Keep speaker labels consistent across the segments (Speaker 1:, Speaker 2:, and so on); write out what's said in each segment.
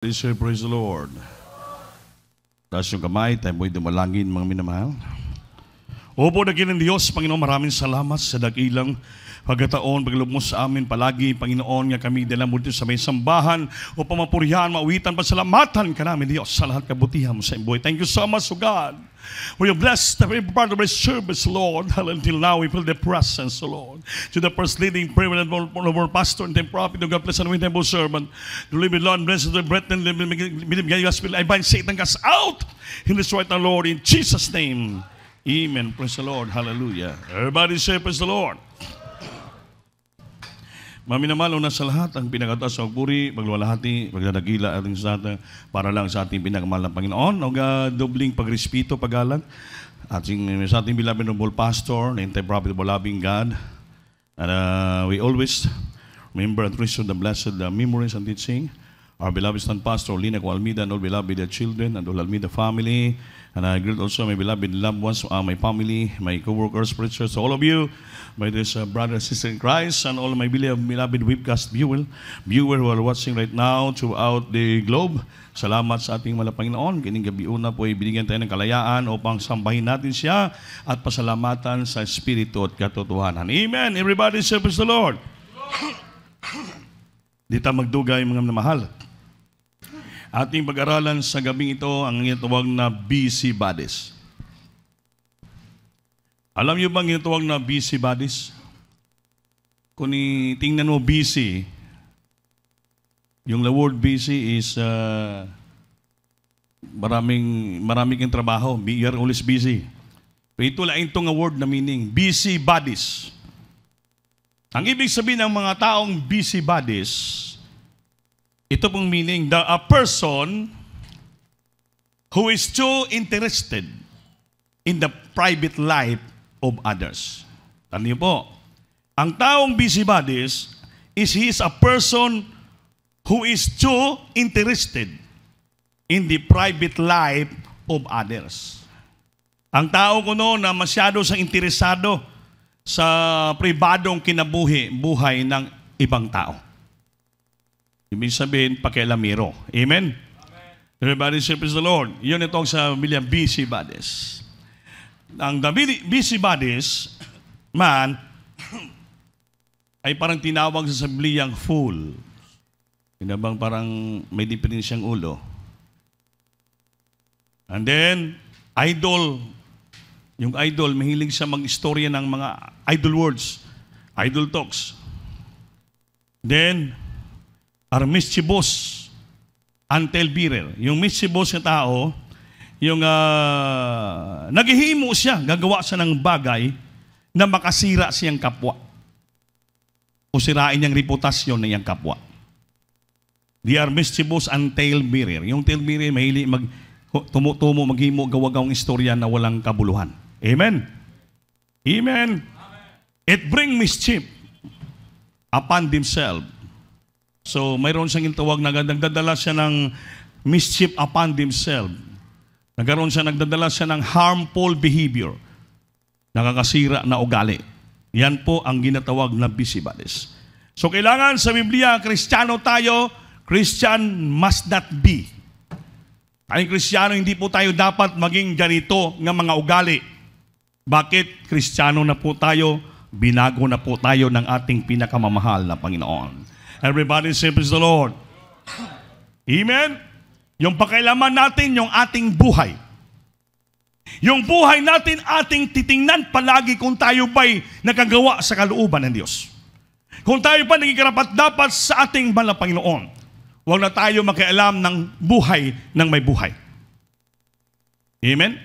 Speaker 1: Praise the Lord. Taas yung kamay, tayo mo'y dumalangin mga minamahal. Opo, dakilang Diyos, Panginoon, maraming salamat sa dakilang pagkataon, paglubog mo sa amin palagi, Panginoon, nga kami dala mo dito sa may sambahan o pamapurihan, mauwitan, pasalamatan ka namin, Diyos, sa lahat kabutihan mo sa imboy. Thank you so much, O God. We are blessed every part of our service, Lord. Until now, we feel the presence, Lord. To the first leading prayer of our pastor and the prophet of God, bless and with temple servant. To live with Lord, bless the breath and believe gospel. I bind Satan cast out in this right now, Lord, in Jesus' name. Amen. Praise the Lord. Hallelujah. Everybody say, praise the Lord. Maminamalo na sa lahat ang pinagataas sa pagpuri, pagluwalhati, pagdadagila ating sa atin para lang sa ating pinakamahal na Panginoon. O dobling pagrespeto, paggalang sa ating beloved noble pastor, na prophet of loving God. And we always remember and treasure the blessed memories and teaching. Our beloved son pastor, Lina Almeida, and all beloved children, and all Almeida family. And I greet also my beloved loved ones, my family, my co-workers, preachers, all of you, my dear brother and sister in Christ, and all my beloved webcast viewer who are watching right now throughout the globe. Salamat sa ating mahal na Panginoon. Kining gabi una po ay binigyan tayo ng kalayaan upang sambahin natin siya at pasalamatan sa Espiritu at katotohanan. Amen. Everybody say praise the Lord. Di tayo magdugay mga namahal. Ating pag-aralan sa gabing ito ang ginatawag na busybodies. Alam niyo bang ginatawag na busybodies? Kung tingnan mo busy, yung the word busy is maraming kang trabaho. You are always busy. Pero ito lang itong word na meaning, busybodies. Ang ibig sabihin ng mga taong busybodies, ito pong meaning, a person who is too interested in the private life of others. Tandaan niyo po, ang taong busybodies he is a person who is too interested in the private life of others. Ang tao ko noon na masyado siyang interesado sa pribadong buhay ng ibang tao. Ibig sabihin, pakialamero. Amen? Everybody say, praise the Lord. Yun itong sa Biblia, busybodies. Ang busybodies, man, ay parang tinawag sa Bibliang fool. Pinabang parang may diferensyang ulo. And then, idol. Yung idol, mahilig siya mag-istorya ng mga idol words, idol talks. Then, are mischievous until bearer. Yung mischievous na tao, yung naghihimo siya, gagawa siya ng bagay na makasira siyang kapwa o sirain niyang reputasyon na iyang kapwa. They are mischievous until bearer. Yung tale-bearer, mahilig tumo-tumo, maghimo, gawa-gawang istorya na walang kabuluhan. Amen? Amen? It bring mischief upon themselves. So, mayroon siyang tawag na nagdadala siya ng mischief upon themselves. Nagdadala siya ng harmful behavior. Nakakasira na ugali. Yan po ang ginatawag na busybodies. So, kailangan sa Biblia, Kristiyano tayo, Christian must not be. Tayong Kristiyano, hindi po tayo dapat maging ganito ng mga ugali. Bakit? Kristiyano na po tayo, binago na po tayo ng ating pinakamamahal na Panginoon. Everybody say, praise the Lord. Amen? Yung pakailaman natin, yung ating buhay. Yung buhay natin, ating titingnan palagi kung tayo ba'y nakagawa sa kalooban ng Diyos. Kung tayo pa naging karapat-dapat sa ating mahal na Panginoon. Huwag na tayo makialam ng buhay ng may buhay. Amen?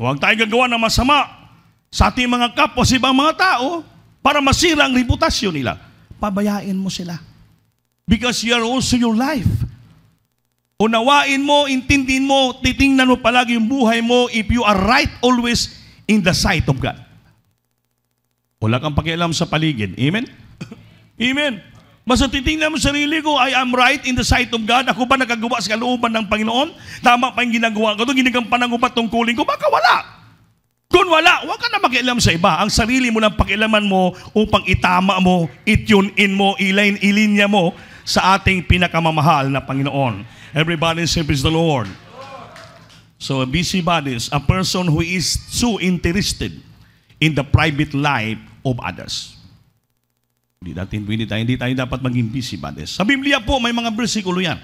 Speaker 1: Huwag tayo gagawa ng masama sa ating mga kapwa sa ibang mga tao para masira ang reputasyon nila. Pabayain mo sila. Because you are also your life. Unawain mo, intindihin mo, titingnan mo palagi yung buhay mo if you are right always in the sight of God. Wala kang pakialam sa paligid. Amen? Amen. Basta titingnan mo sarili ko, I am right in the sight of God. Ako ba nakagawa sa kalooban ng Panginoon? Tama pa yung ginagawa ko ito, ginagampan ko ba tungkulin ko? Baka wala. Kung wala, huwag ka na makialam sa iba. Ang sarili mo lang pakialaman mo upang itama mo, itune in mo, ilinya mo sa ating pinakamamahal na Panginoon. Everybody say, praise the Lord. So a busybody is a person who is too interested in the private life of others. Hindi tayo dapat maging busybodies. Sa Biblia po, may mga bersikulo yan.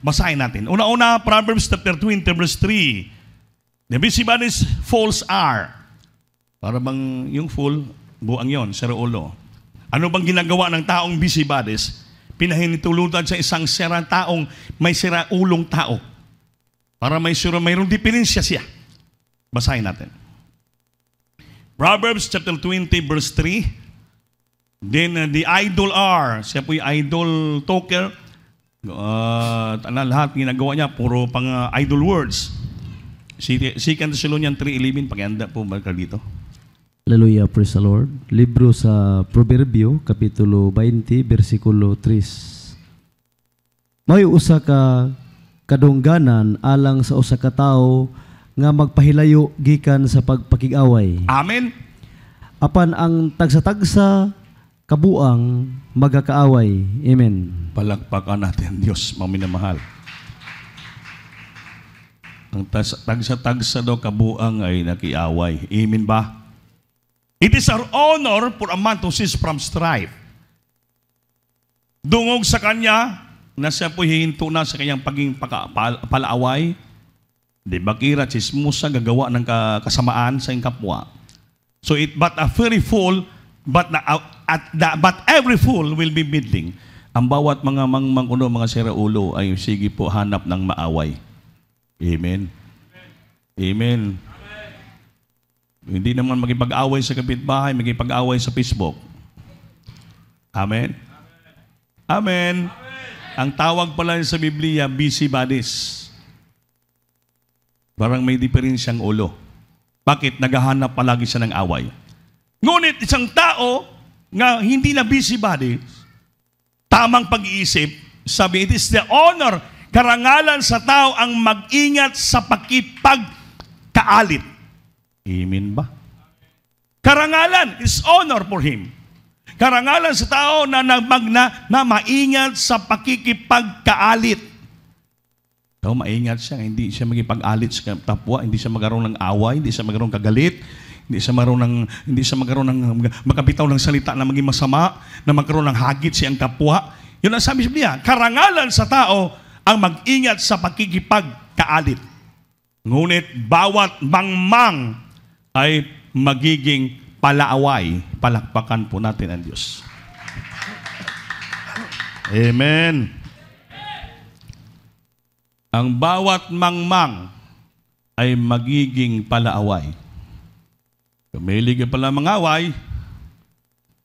Speaker 1: Basahin natin. Una-una, Proverbs chapter 20, verse 3. The busybodies fools are. Para bang yung fool, buang yon, sira ulo. Ano bang ginagawa ng taong busybodies? Pinahinitulutan sa isang sirang taong may sira ulong tao. Para mayroong diferensya siya. Basahin natin. Proverbs chapter 20, verse 3. Then the idol are, siya po yung idol talker. Lahat ginagawa niya, puro pang idol words. 2 Thessalonians 3:11, pakianda po balik dito.
Speaker 2: Hallelujah, praise the Lord. Libro sa Proverbio, Kapitulo 20, versikulo 3. May usa ka kadungganan alang sa usa ka tawo nga magpahilayo gikan sa pagpakig-away.
Speaker 1: Amen.
Speaker 2: Apan ang tagsa-tagsa kabuang magakaaway. Amen.
Speaker 1: Palakpakan natin Diyos, maminamahal. Ang tagsa-tagsa daw kabuang ay nakiaway. Amen ba? It is our honor for a man to cease from strife. Dungog sa kanya na siya po hihinto na sa kanyang paging palaaway. Di ba kira, chismusa, gagawa ng kasamaan sa iyong kapwa. So but a very fool, but every fool will be middling. Ang bawat mga mangkuno, mga siraulo ay sige po hanap ng maaway. Amen. Amen. Hindi naman magipag-away sa kapitbahay, magipag-away sa Facebook. Amen. Amen. Ang tawag pala sa Biblia, busybodies. Parang may diferensyang ulo. Bakit? Naghahanap palagi siya ng away. Ngunit isang tao nga hindi na busybody, tamang pag-iisip, sabi, it is the honor, karangalan sa tao ang mag-ingat sa pakipagkaalit. Amen ba? Karangalan is honor for him. Karangalan sa tao na maingat sa pakikipagkaalit. So, maingat siya, hindi siya magipag-alit sa kapwa, hindi siya magkaroon ng away, hindi siya magkaroon kagalit, hindi siya magkaroon ng makabitaw ng salita na maging masama, na magkaroon ng hagit siyang kapwa. Yun ang sabi niya, karangalan sa tao ang mag-ingat sa pakikipagkaalit. Ngunit bawat mangmang ay magiging palaaway. Palakpakan po natin ang Diyos. Amen. Ang bawat mangmang ay magiging palaaway. Kumilig ka pala mangaway,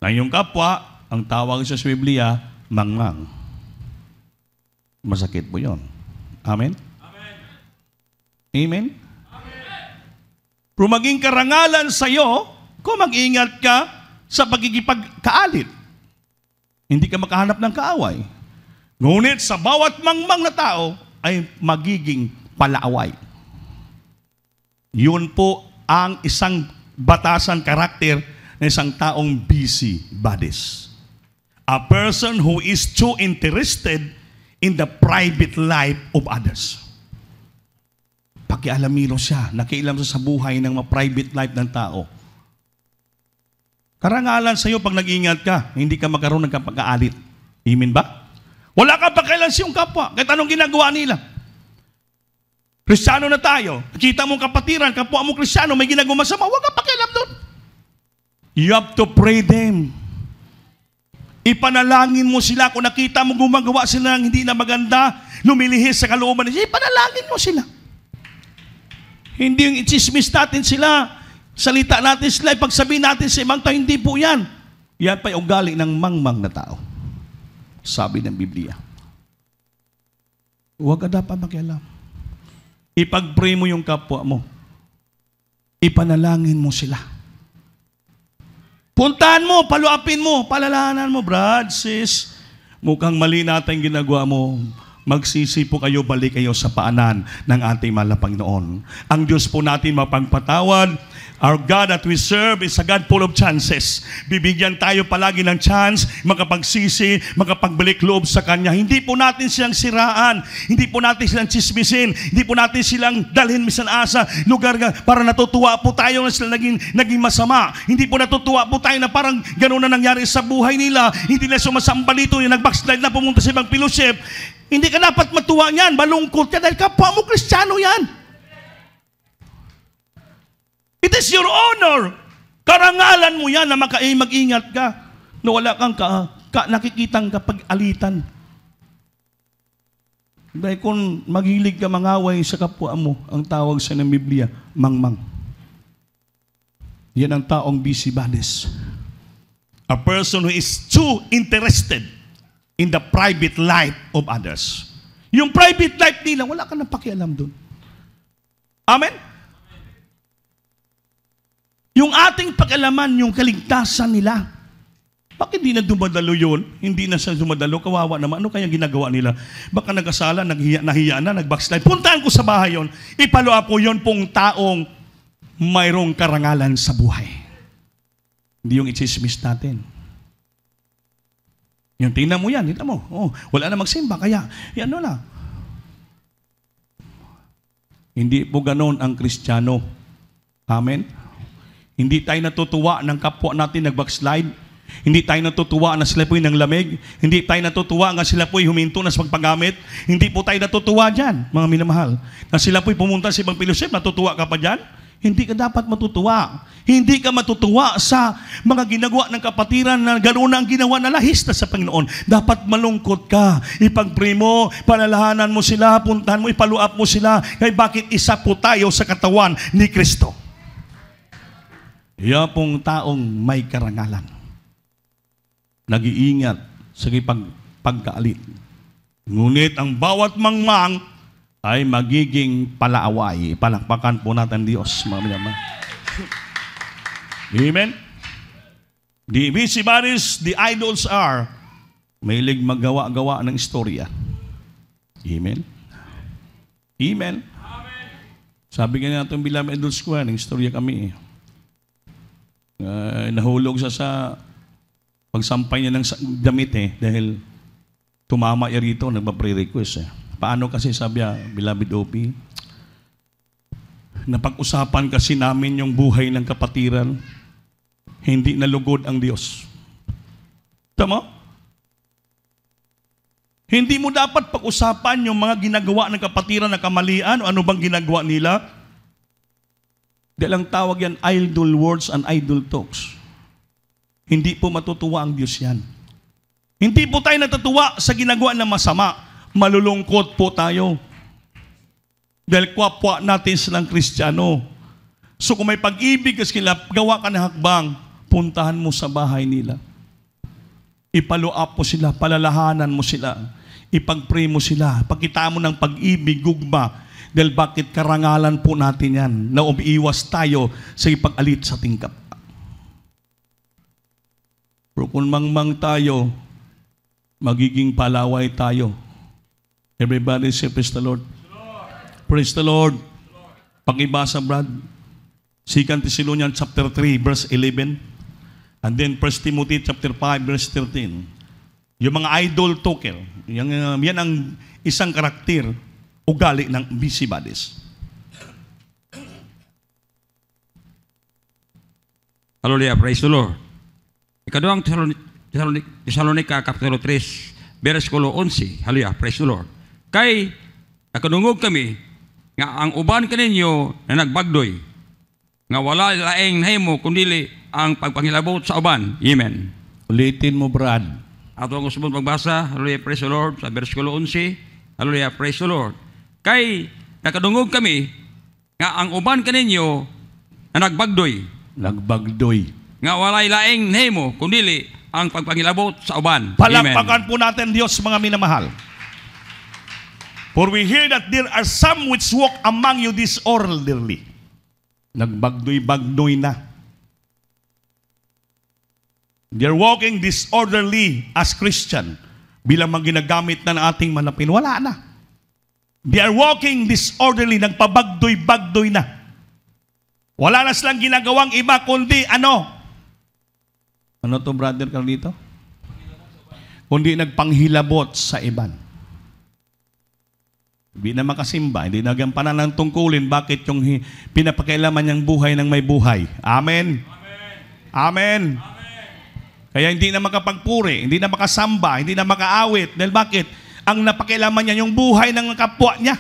Speaker 1: na iyong kapwa, ang tawag sa Biblia, mangmang. Masakit po yun. Amen? Amen? Amen? Kung maging karangalan sa iyo, kung mag-ingat ka sa pagkikipagkaalit, hindi ka makahanap ng kaaway. Ngunit sa bawat mangmang na tao, ay magiging palaaway. Yun po ang isang batasan karakter ng isang taong busybodies. A person who is too interested in the private life of others. Pakialamero siya, nakialam sa buhay ng private life ng tao. Karangalan sa iyo pag nag-ingat ka, hindi ka magkaroon ng kapag-aalit. Amen ba? Wala kang pakialam sa iyong kapwa. Kahit anong ginagawa nila. Kristiyano na tayo. Kita mong kapatiran, kapwa mong Kristiyano, may ginagawa masama. Huwag kang pakialam doon. You have to pray them. Ipanalangin mo sila. Kung nakita mo gumagawa sila ng hindi na maganda, lumilihis sa kalooban nila, ipanalangin mo sila. Hindi yung i-chismis natin sila. Salita natin sila. Ipagsabihin natin sa ibang tao, hindi po yan. Yan pa'y ugali ng mangmang na tao. Sabi ng Biblia. Huwag ka dapat makialam. Ipag-pray mo yung kapwa mo. Ipanalangin mo sila. Puntahan mo, paluapin mo, palalahanan mo, brad, sis. Mukhang mali natin ginagawa mo. Magsisi po kayo, balik kayo sa paanan ng ating mahal na Panginoon. Ang Diyos po natin mapagpatawad. Our God that we serve is a God full of chances. Bibigyan tayo palagi ng chance, makapagsisi, makapagbalik loob sa Kanya. Hindi po natin silang siraan, hindi po natin silang chismisin, hindi po natin silang dalhin misan asa, lugar para natutuwa po tayo na sila naging masama. Hindi po natutuwa po tayo na parang gano'n na nangyari sa buhay nila. Hindi na sumasamba dito, yung nag-backslide na pumunta sa ibang fellowship. Hindi ka dapat matuwa niyan, malungkot ka dahil kapwa mo Kristiyano yan. It is your honor. Karangalan mo yan na mag-ingat ka na wala kang nakikitang kapag-alitan. Dahil kung maghilig ka mangaway sa kapwa mo, ang tawag sa ng Biblia, mangmang. Yan ang taong busybodies. A person who is too interested in the private life of others. Yung private life nila, wala ka nang pakialam doon. Amen? Yung ating pakialaman, yung kaligtasan nila. Bakit di na dumadalo yun? Hindi na siya dumadalo, kawawa naman. Ano kaya ginagawa nila? Baka nagkasala, nahiya na, nag-backslide. Puntaan ko sa bahay yun. Ipalua po yun pong taong mayroong karangalan sa buhay. Hindi yung i-chismis natin. Yung tingnan mo yan, tingnan mo. Oh, wala na magsimba, kaya yan na. Hindi po ganon ang Kristiyano. Amen? Hindi tayo natutuwa ng kapwa natin nag-backslide. Hindi tayo natutuwa na sila po'y nang lamig. Hindi tayo natutuwa na sila po'y huminto na sa pagpagamit. Hindi po tayo natutuwa dyan, mga minamahal. Na sila po'y pumunta sa ibang fellowship, natutuwa ka pa dyan? Hindi ka dapat matutuwa. Hindi ka matutuwa sa mga ginagawa ng kapatiran na ganoon ang ginawa na lahis na sa Panginoon. Dapat malungkot ka. Ipag-pray mo, palalahanan mo sila, puntahan mo, ipaluap mo sila. Kaya bakit isa po tayo sa katawan ni Kristo? Yan pong taong may karangalan. Nag-iingat sa pagkaalit. Ngunit ang bawat mangmang ay magiging palaaway. Palakpakan po natin Diyos, mga minamahal. Amen? The busybodies, the idols are mahilig maggawa-gawa ng istorya. Amen? Amen? Sabi nga natin bilang Idol Square, ng istorya kami. Nahulog siya sa pagsampay niya ng damit dahil tumama niya rito, nagpa-pre-request Paano kasi sabi niya, Beloved OP, napag-usapan kasi namin yung buhay ng kapatiran, hindi nalugod ang Diyos. Tama? Hindi mo dapat pag-usapan yung mga ginagawa ng kapatiran na kamalian o ano bang ginagawa nila. Dahil ang tawag yan, idle words and idle talks. Hindi po matutuwa ang Diyos yan. Hindi po tayo natutuwa sa ginagawa ng masama. Malulungkot po tayo. Dahil kapwa natin silang Kristiyano. So kung may pag-ibig kasi sila, gawa ka ng hakbang, puntahan mo sa bahay nila. Ipaluap mo sila, palalahanan mo sila. Ipag-pray mo sila. Pagkita mo ng pag-ibig, gugma. Dahil bakit karangalan po natin yan na umiiwas tayo sa ipag-alit sa tingkap. Pero kung mangmang tayo, magiging palaway tayo. Everybody say, praise the Lord. Praise the Lord. Pakibasa, Brad. 2 Thessalonians chapter 3, verse 11. And then 1 Timothy chapter 5, verse 13. Yung mga idol talker, yan ang isang karakter ugali ng busybodies.
Speaker 3: Hallelujah, praise the Lord. Ikaduhang Thessalonica, Kapitulo 3, Bersikulo 11. Hallelujah, praise the Lord. Kay, nakadungog kami, nga ang uban kaninyo na nagbagdoy, nga wala laeng nahimo, kundili ang pagpangilabot sa uban. Amen.
Speaker 1: Ulitin mo, Brad.
Speaker 3: Ato ang usbon magbasa, hallelujah, praise the Lord, sa Bersikulo 11. Hallelujah, praise the Lord. Kay, nakadungog kami, nga ang uban kaninyo na nagbagdoy.
Speaker 1: Nagbagdoy.
Speaker 3: Nga walay laeng nahimo, kundili ang pagpangilabot sa uban.
Speaker 1: Palakpakan po natin Diyos, mga minamahal. For we hear that there are some which walk among you disorderly. Nagbagdoy-bagdoy na. They're walking disorderly as Christian. bilang mga ginagamit na ng ating malapin. Wala na. They are walking disorderly, nagpabagdoy-bagdoy na. Wala na silang ginagawang iba, kundi ano? Ano to, brother Carlito? Kundi nagpanghilabot sa iban. Hindi na makasimba, hindi na gampanan ng tungkulin, bakit yung pinapakailaman niyang buhay ng may buhay. Amen? Amen. Kaya hindi na makapagpuri, hindi na makasamba, hindi na makaawit. Dahil bakit? Ang napakailaman niya yung buhay ng kapwa niya.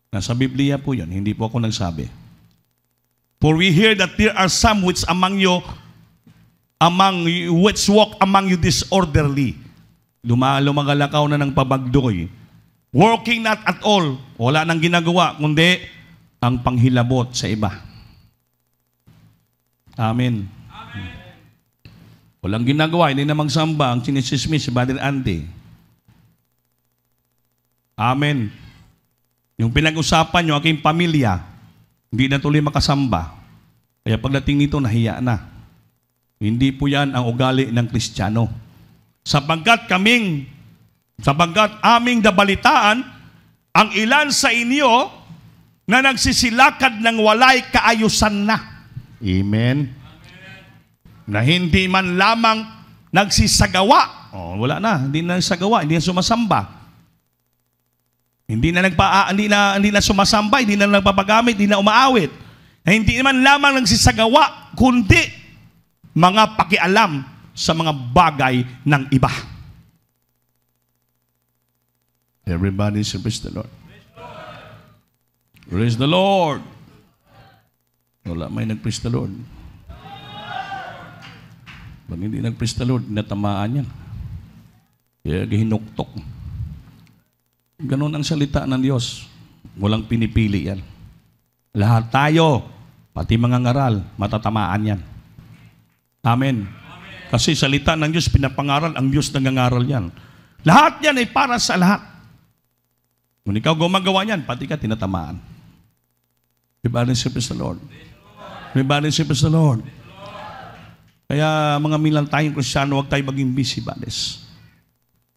Speaker 1: Nasa Biblia po yun, hindi po ako nagsabi. For we hear that there are some which walk among you disorderly. Lumagalakaw na ng pabagdoy. Working not at all. Wala nang ginagawa, kundi ang panghilabot sa iba. Amen. Walang ginagawa, hindi na magsamba, ang sinisismis si Brother Andy. Amen. Yung pinag-usapan nyo, aking pamilya, hindi na tuloy makasamba. Kaya pagdating nito, nahiya na. Hindi po yan ang ugali ng Kristiyano. Sapagkat aming nabalitaan, ang ilan sa inyo na nagsisilakad ng walay kaayusan na. Amen. Na hindi man lamang nagsisagawa. Wala na, hindi na nagsagawa, hindi na sumasamba. Hindi na sumasamba, hindi na nagpapagamit, hindi na umaawit. Hindi man lamang nagsisagawa, kundi mga pakialam sa mga bagay ng iba. Everybody say, praise the Lord. Praise the Lord. Wala may nag-praise the Lord. Pag hindi nag-praise the Lord, natamaan yan. Kaya hinuktok. Ganon ang salita ng Diyos. Walang pinipili yan. Lahat tayo, pati mga ngaral, matatamaan yan. Amen. Kasi salita ng Diyos, pinapangaral, ang Diyos nangangaral yan. Lahat yan ay para sa lahat. Kung ikaw gumagawa yan, pati ka tinatamaan. Everybody say praise the Lord. Everybody say praise the Lord. Kaya mga milang tayong Kristiyano, huwag tayo maging busybodies.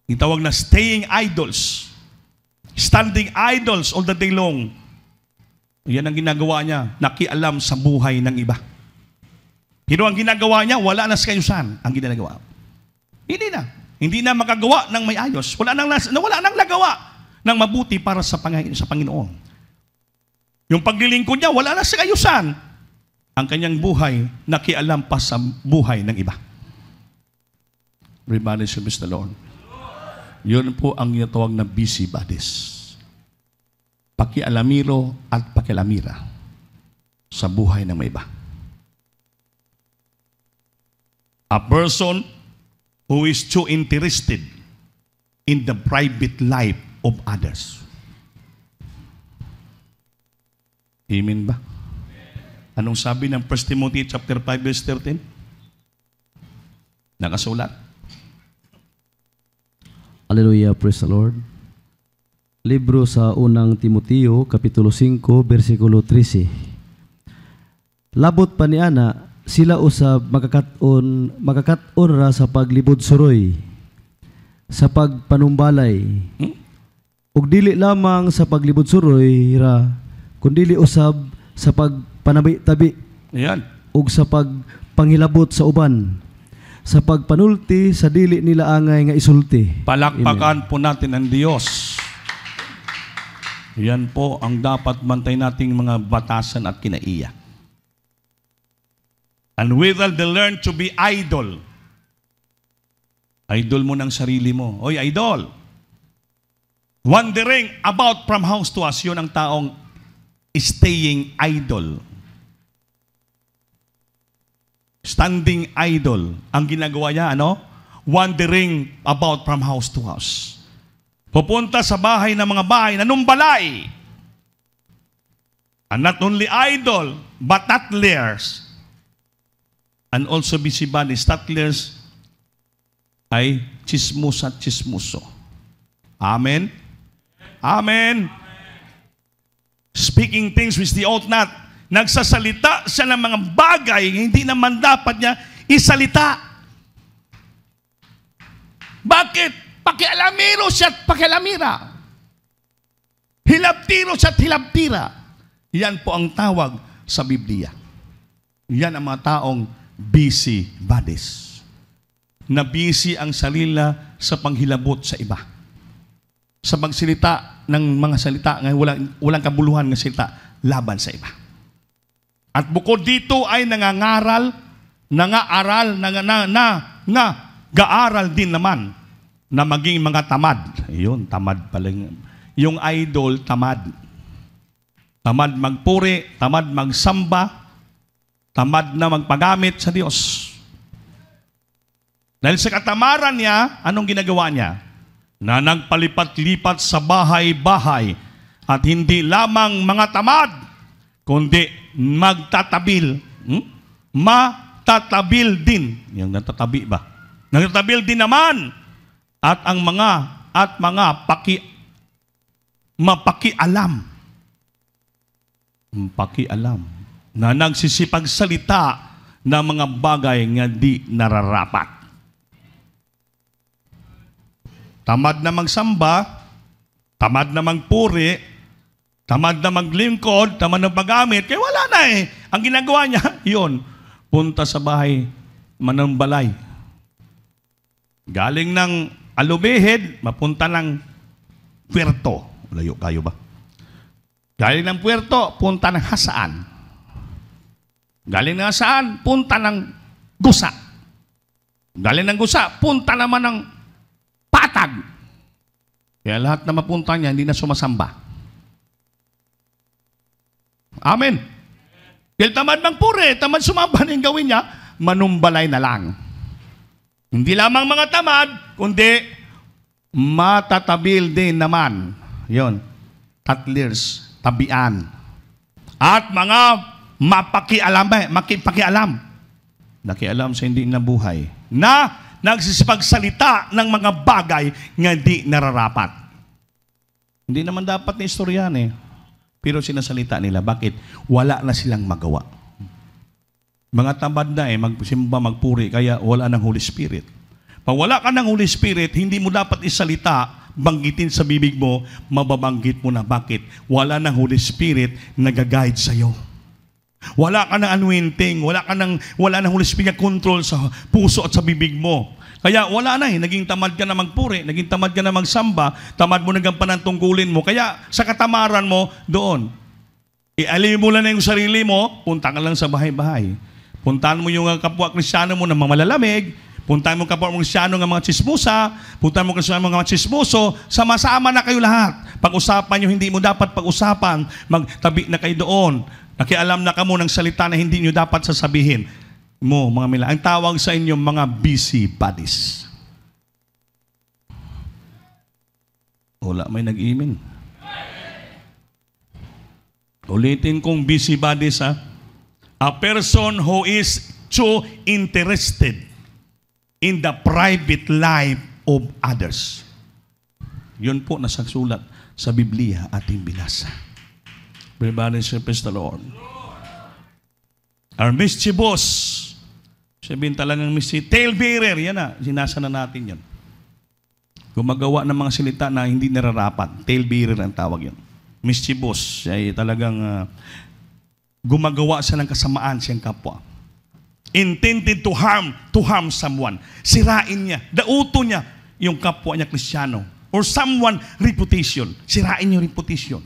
Speaker 1: Itawag na staying idols. Standing idols all the day long. Yan ang ginagawa niya, nakialam sa buhay ng iba. Pero ang ginagawa niya, wala na sa kayusan ang ginagawa. Hindi na makagawa ng may ayos. Wala nang nagawa ng mabuti para sa Panginoon. Yung paglilingkod niya, wala na sa kayusan. Ang kanyang buhay, nakialam pa sa buhay ng iba. Everybody say praise the Lord. Yun po ang tinatawag na busybodies. Pakialamiro at pakialamira sa buhay ng may iba. A person who is too interested in the private life of others. Amen ba? Anong sabi ng 1 Timothy chapter 5 verse 13? Nakasulat.
Speaker 2: Hallelujah, praise the Lord. Libro sa unang Timoteo, Kapitulo 5, versikulo 13. Labot pa ni ana, sila usab makakaton ra sa paglibod suroy, sa pagpanumbalay. Ug dili lamang sa paglibod suroy ra, kundili usab sa pagpanabi-tabi.
Speaker 1: Ayan.
Speaker 2: Ug sa pagpanghilabot sa uban, sa pagpanulti sa dili nila angay nga isulti.
Speaker 1: Palakpakan po natin ang Diyos. Yan po ang dapat bantay nating mga batasan at kinaiya. And we will learn to be idol. Idol mo ng sarili mo. Oy, idol! Wandering about from house to house, yun ang taong staying idol. Standing idol. Ang ginagawa niya, wandering about from house to house. Pupunta sa bahay ng mga bahay, nanumbalay. And not only idol, but tattlers. And also busybodies. Tattlers ay chismus at chismuso. Amen? Amen? Speaking things which they ought not. Nagsasalita siya ng mga bagay, hindi naman dapat niya isalita. Bakit? Pakialamero siya at pakialamira. Hilabtiro siya at hilabtira. Yan po ang tawag sa Biblia. Yan ang mga taong busy bodies. Na busy ang salila sa panghilabot sa iba. Sa magsalita ng mga salita na walang kabuluhan ng salita laban sa iba. At bukod dito ay gaaral din naman na maging mga tamad. Ayun, tamad pala. Yung idol, tamad. Tamad magpuri, tamad magsamba, tamad na magpagamit sa Diyos. Dahil sa katamaran niya, anong ginagawa niya? Na nagpalipat-lipat sa bahay-bahay at hindi lamang mga tamad, kundi magtatabil. Matatabil din. Yung natatabi ba? Nagtatabil din naman. At ang mga mapakialam. Pakialam. Na nagsisipagsalita ng mga bagay nga di nararapat. Tamad na magsamba, tamad na magpuri, tamad na maglingkod, tamad na paggamit, kaya wala na eh. Ang ginagawa niya, yun, punta sa bahay, manambalay. Galing ng Alubihid, mapunta ng Puerto. Layo kayo ba? Galing ng Puerto, punta ng Hasaan. Galing ng Hasaan, punta ng Gusa. Galing ng Gusa, punta naman ng Patag. Kaya lahat na mapunta niya, hindi na sumasamba. Amen. Dahil tamad magpuri, tamad sumamba na yung gawin niya, manumbalay na lang. Hindi lamang mga tamad, kundi matatabil din naman. Yon, tatlers, tabian. At mga makipakialam. Nakialam sa hindi nabuhay. Na nagsisipagsalita ng mga bagay nga di nararapat. Hindi naman dapat na istoryan eh. Pero sinasalita nila. Bakit? Wala na silang magawa. Mga tamad na eh, magsimba, magpuri, kaya wala ng Holy Spirit. Pag wala ka ng Holy Spirit, hindi mo dapat isalita, banggitin sa bibig mo, mababanggit mo na. Bakit? Wala ng Holy Spirit nag-guide sa'yo. Wala ka ng anointing, wala ng Holy Spirit control sa puso at sa bibig mo. Kaya wala na eh, naging tamad ka na magpuri, naging tamad ka na magsamba, tamad mo nagampan ang tungkulin mo. Kaya sa katamaran mo, doon, ialiw mo lang na yung sarili mo, punta ka lang sa bahay-bahay. Puntahan mo yung kapwa Kristiyano mo na mamalalamig, puntahan mo kapwa Kristiyano ng mga chismosa, puntahan mo Kristiyano ng mga chismoso, sama-sama na kayo lahat. Pag-usapan nyo, hindi mo dapat pag-usapan, magtabi na kayo doon. Nakialam na ka mo ng salita na hindi nyo dapat sasabihin mo, mga mila. Ang tawag sa inyo, mga busy bodies. Wala, may nag-imin. Ulitin kong busy bodies, ha? A person who is too interested in the private life of others. Yun po nasa sulat sa Biblia ating binasa. Everybody say, praise the Lord. Our mischievous, sabihin talagang mischievous, talebearer, yan na, sinasa na natin yan. Gumagawa ng mga salita na hindi nararapat, talebearer ang tawag yan. Mischievous, ay talagang gumagawa siya ng kasamaan siyang kapwa. Intended to harm someone. Sirain niya, dauto niya yung kapwa niya Kristiyano. Or someone reputation. Sirain yung reputation.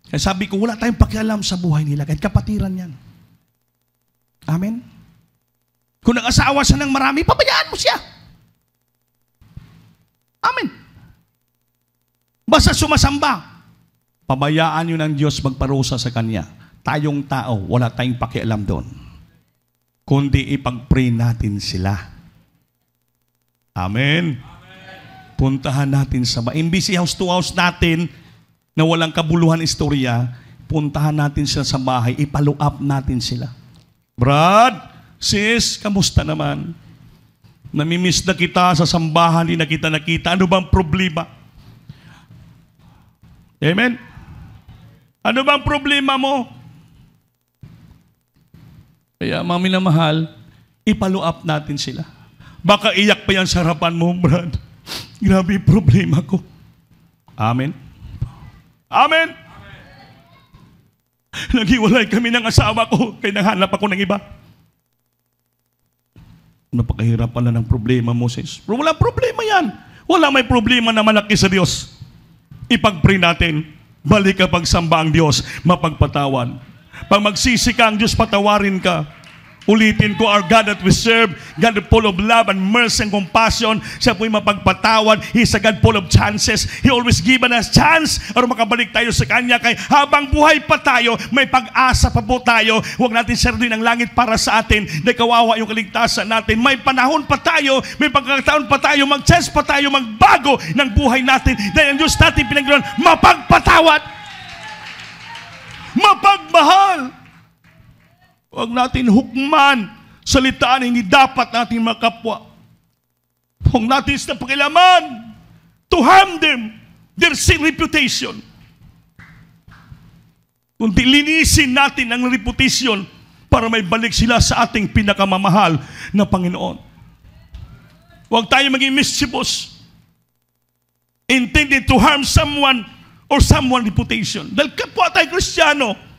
Speaker 1: Kaya sabi ko, wala tayong pakialam sa buhay nila. Kahit kapatiran yan. Amen? Kung nag-asawa siya ng marami, pabayaan mo siya. Amen? Basta sumasamba, pabayaan yun ng Diyos magparusa sa kanya. Tayong tao, wala tayong pakialam doon. Kundi ipag-pray natin sila. Amen? Puntahan natin sa imbisi house to house natin, na walang kabuluhan istorya, puntahan natin sila sa bahay, ipalo up natin sila. Brad, sis, kamusta naman? Namimiss na kita sa sambahan, hindi na kita nakita. Ano bang problema? Amen? Ano bang problema mo? Kaya mga minamahal, ipalo up natin sila. Baka iyak pa yan sa harapan mo, Brad. Grabe yung problema ko. Amen? Amen? Naghiwalay kami ng asawa ko, kaya nanghanap ako ng iba. Napakahirap pala ng problema, Moses. Pero wala problema yan. Wala may problema na malaki sa Diyos. Ipag-pray natin. Balik ka pagsamba ang Diyos, mapagpatawan. Pag magsisi ka ang Diyos, patawarin ka. Ulitin ko, our God that we serve, God full of love and mercy and compassion. Siya po'y mapagpatawad. He's a God full of chances. He always given us chance para makabalik tayo sa Kanya. Kaya habang buhay pa tayo, may pag-asa pa po tayo. Huwag natin sardin ang langit para sa atin. Dahil kawawa yung kaligtasan natin. May panahon pa tayo, may pagkakataon pa tayo, mag-chance pa tayo, magbago ng buhay natin. Dahil ang Diyos natin pinagdaloan, mapagpatawad, mapagmahal. Huwag natin hukman, salitaan hindi dapat natin makapwa. Huwag natin sa pakilaman to harm them, their sin reputation. Kundi linisin natin ang reputation para may balik sila sa ating pinakamamahal na Panginoon. Huwag tayo maging mischievous, intended to harm someone or someone's reputation. Dahil kapwa tayo Kristiyano,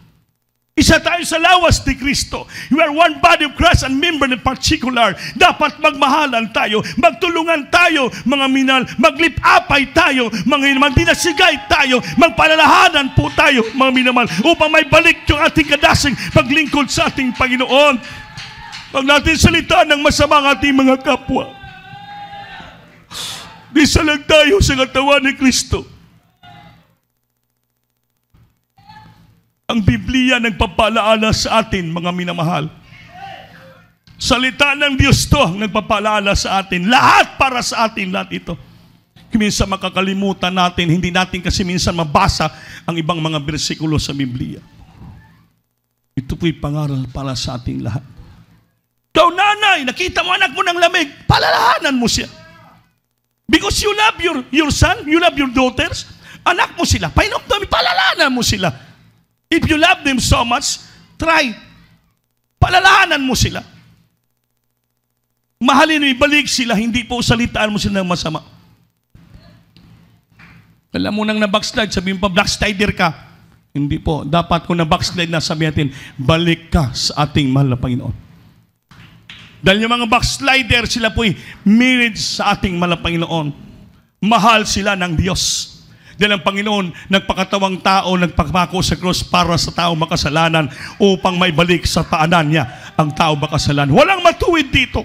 Speaker 1: isa tayo sa lawas ni Kristo. You are one body of Christ and member in particular. Dapat magmahalan tayo, magtulungan tayo, mga minal, maglipapay tayo, mga magdinasigay tayo, magpalalahanan po tayo, mga minamahal, upang may balik yung ating kadasing paglingkod sa ating Panginoon. Huwag natin salitaan ng masama ang ating mga kapwa. Di salag tayo sa katawan ni Kristo. Ang Biblia nagpapalaala sa atin, mga minamahal. Salita ng Diyos to ang nagpapalaala sa atin. Lahat para sa atin, lahat ito. Minsan makakalimutan natin, hindi natin kasi minsan mabasa ang ibang mga bersikulo sa Biblia. Ito po'y pangaral para sa ating lahat. Ikaw nanay, nakita mo anak mo ng lamig, palalahanan mo siya. Because you love your son, you love your daughters, anak mo sila, painom dami, palalahanan mo sila. If you love them so much, try. Palalahanan mo sila. Mahalin mo, ibalik sila, hindi po salitaan mo sila ng masama. Alam mo nang na-backslide, sabihin pa, backslider ka. Hindi po. Dapat kung na-backslide na, sabihin natin, balik ka sa ating mahal na Panginoon. Dahil yung mga backslider, sila po'y married sa ating mahal na Panginoon. Mahal sila ng Diyos. Dahil ang Panginoon, nagpakatawang tao, nagpapako sa krus para sa tao makasalanan upang may balik sa paanan niya ang tao makasalanan. Walang matuwid dito.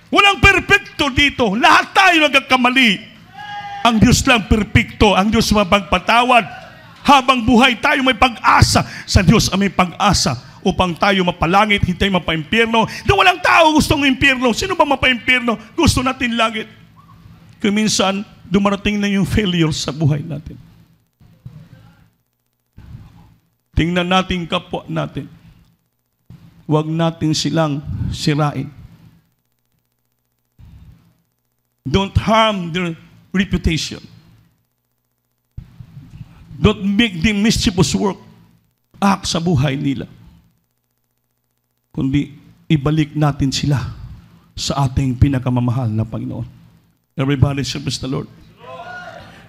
Speaker 1: Walang perpekto dito. Lahat tayo nagkakamali. Ang Diyos lang perpekto. Ang Diyos mapagpatawad. Habang buhay tayo may pag-asa. Sa Diyos may pag-asa upang tayo mapalangit, hindi tayo mapaimpyerno. Dahil walang tao gustong impyerno. Sino ba mapaimpyerno? Gusto natin langit. Kaya minsan, dumarating na yung failure sa buhay natin. Tingnan natin kapwa natin. Huwag natin silang sirain. Don't harm their reputation. Don't make them mischievous work act sa buhay nila. Kundi ibalik natin sila sa ating pinakamamahal na Panginoon. Everybody serve the Lord.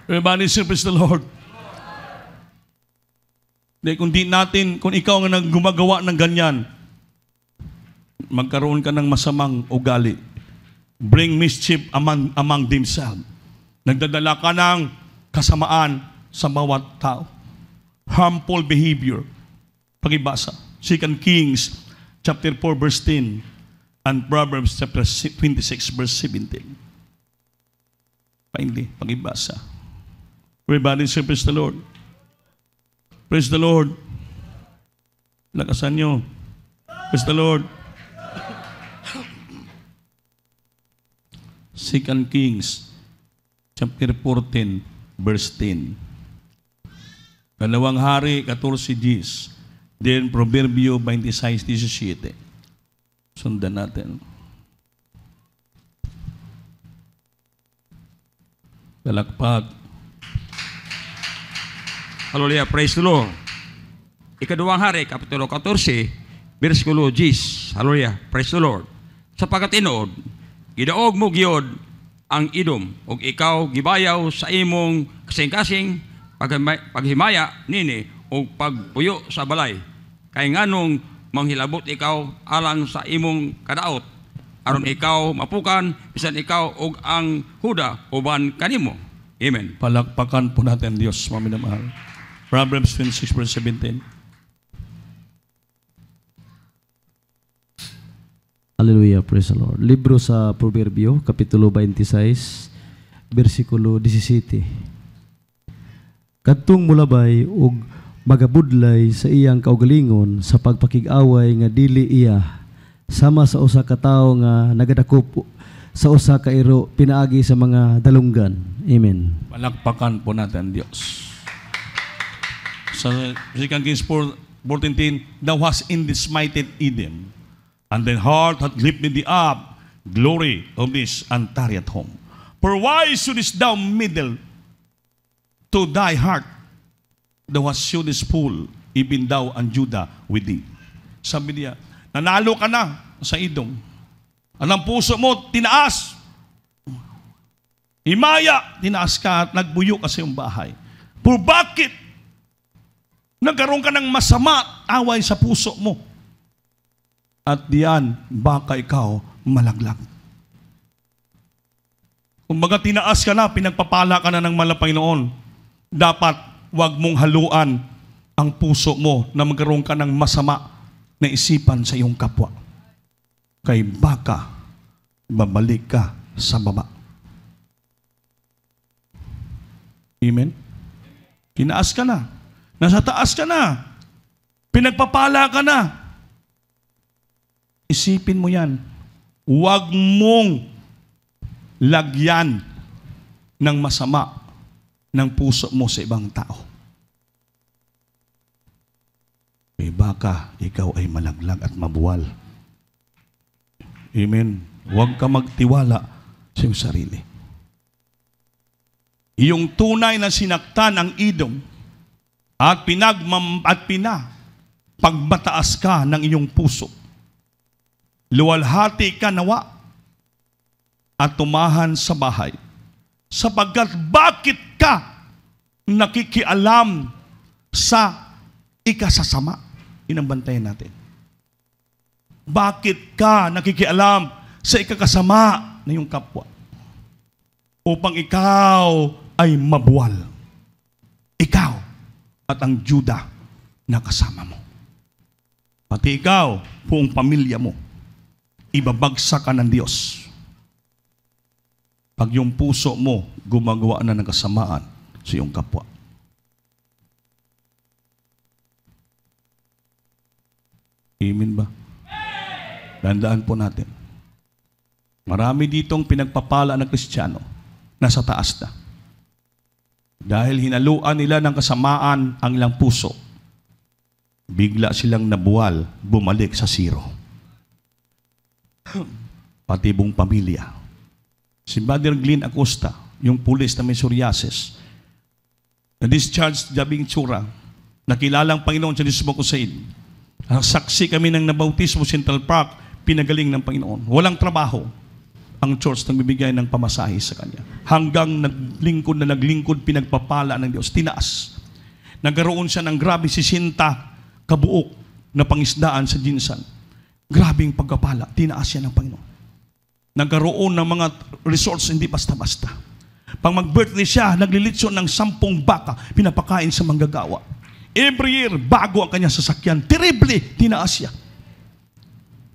Speaker 1: Everybody serve the Lord. Dahil kung ikaw ang gumagawa ng ganyan, magkaroon ka ng masamang ugali. Bring mischief among themselves. Nagdadala ka ng kasamaan sa bawat tao. Harmful behavior. Pakibasa. 2 Kings chapter 4 verse 10 and Proverbs chapter 26 verse 17. Finally, pakibasa. Everybody say, praise the Lord. Praise the Lord. Lakasan nyo. Praise the Lord. 2 Kings chapter 14 verse 10. Dalawang Hari 14 Gs. Then Proverbio 26:17. Sundan natin. Dalakpag.
Speaker 3: Hallelujah, praise the Lord. Ikaduwang Hari, Kapitulo 14, versikulo 10. Hallelujah, praise the Lord. Sapagkat inood, gidaog mo gyud ang idom ug ikaw gibayaw sa imong kasing-kasing paghimaya nini ug pagpuyo sa balay kay nganong manghilabot ikaw alang sa imong kadaot aron ikaw mapukan bisan ikaw ug ang huda uban kanimo. Amen.
Speaker 1: Palakpakan po natin Diyos, mga minamahal. Proverbs 26 verse 17.
Speaker 2: Hallelujah, praise the Lord. Libro sa Proverbio, Kapitulo 26, versikulo 17. Kadtong mulabay ug magabudlay sa iyang kaugalingon sa pagpakig-away nga dili iya sama sa usa ka tawo nga nagadakop sa usa ka iro pinaagi sa mga dalunggan. Amen.
Speaker 1: Palakpakan po natin Diyos. Sa 2 Kings 4:14, thou hast in this smited Eden, and thy heart hath lifted thee up, glory of this Antariat home. For why shouldest thou meddle to thy heart? Thou hast shewed this fool, even thou and Judah with thee. Sabi niya, nanalo ka na sa Edom. Ang puso mo, tinaas. Himaya, tinaas ka at nagbuyo ka sa iyong bahay. Pero bakit? Nagkaroon ka ng masama at away sa puso mo. At diyan, baka ikaw malaglag. Kung baga tinaas ka na, pinagpapala ka na ng Panginoon, dapat wag mong haluan ang puso mo na magkaroon ka ng masama na isipan sa iyong kapwa. Kay baka babalik ka sa baba. Amen? Tinaas ka na. Nasa taas ka na. Pinagpapala ka na. Isipin mo yan. Huwag mong lagyan ng masama ng puso mo sa ibang tao. Eh baka ikaw ay malaglag at mabuwal. Amen. Huwag ka magtiwala sa iyong sarili. Iyong tunay na sinaktan ang Edom at pagbataas ka ng iyong puso. Luwalhati ka nawa at tumahan sa bahay. Sapagkat bakit ka nakikialam sa ikasasama? Inambantayan natin. Bakit ka nakikialam sa ikakasama na iyong kapwa? Upang ikaw ay mabuwal. Ikaw at ang Judah na kasama mo. Pati ikaw, buong pamilya mo, ibabagsak ka ng Diyos. Pag yung puso mo gumagawa na ng kasamaan sa iyong kapwa. Amen ba? Tandaan po natin. Marami ditong pinagpapala ng Kristiyano nasa taas na. Dahil hinaluan nila ng kasamaan ang ilang puso, bigla silang nabuwal, bumalik sa zero. Pati buong pamilya. Si Brother Glenn Acosta, yung pulis na may psoriasis, na-discharge dabing tsura, nakilalang Panginoon sa Dismo Kusaid. Saksi kami ng nabautismo Central Park, pinagaling ng Panginoon. Walang trabaho. Ang church nagbibigay ng pamasahe sa kanya. Hanggang naglingkod, pinagpapala ng Diyos. Tinaas. Nagkaroon siya ng grabe 60 kabuok na pangisdaan sa Jinsan. Grabing pagpapala. Tinaas siya ng Panginoon. Nagkaroon ng mga resorts, hindi basta-basta. Pag mag-birthday siya, naglilitsyon ng 10 baka, pinapakain sa manggagawa. Every year, bago ang kanya sasakyan. Terribly, tinaas siya.